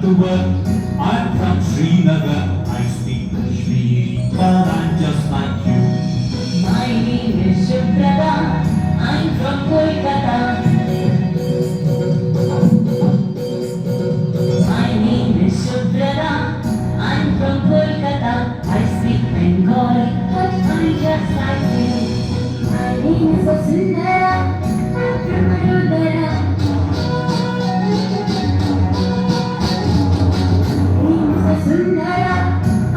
to work. I'm from Srinagar. I speak Kashmiri, but I'm just like you. My name is Subrata. I'm from Kolkata. My name is Subrata. I'm from Kolkata. I speak Bengali, but I'm just like you. My name is Vasundhara. I'm from Vadodara. Vasundhara.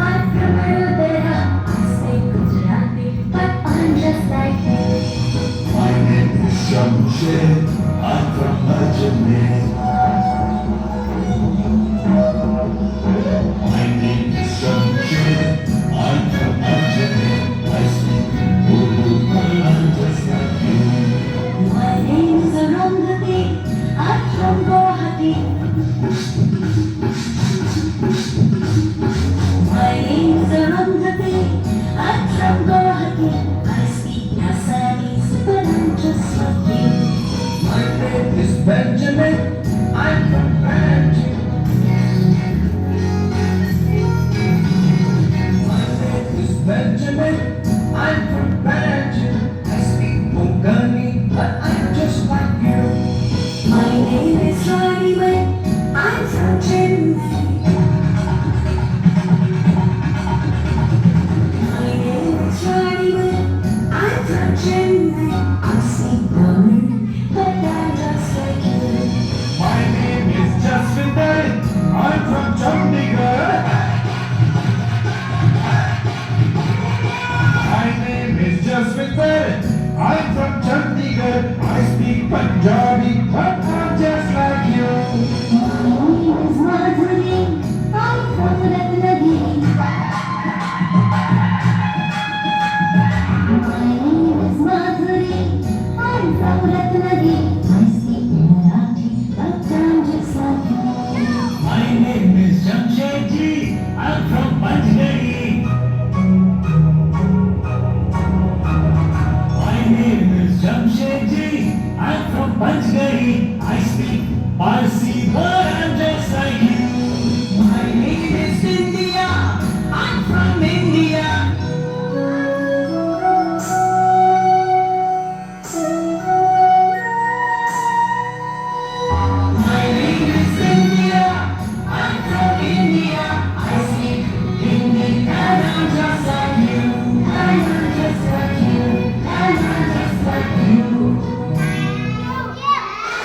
I'm from Vadodara. I speak Gujarati, but I'm just like you. My name is Shamshed. I'm from Ajmer. My name is Shamshed. I'm from Ajmer. I speak Urdu, but I'm just like you. My name is Arundhati. I'm from Guwahati. My name is Arundhati. I'm from Guwahati. I speak Assamese, but I'm just like you. My name is Benjamin. I'm from Banjul. My name is Benjamin. I'm from Banjul. I speak Konkani, but I'm just like you. My name is Raniway. I'm from Chennai. My name is Raniway. I'm from Chennai. I speak Tamil, but I'm just like you. My name is Jaswinder. I'm from Chandigarh. My name is Jaswinder. I'm from Chandigarh. I speak Punjabi, but I'm just like you.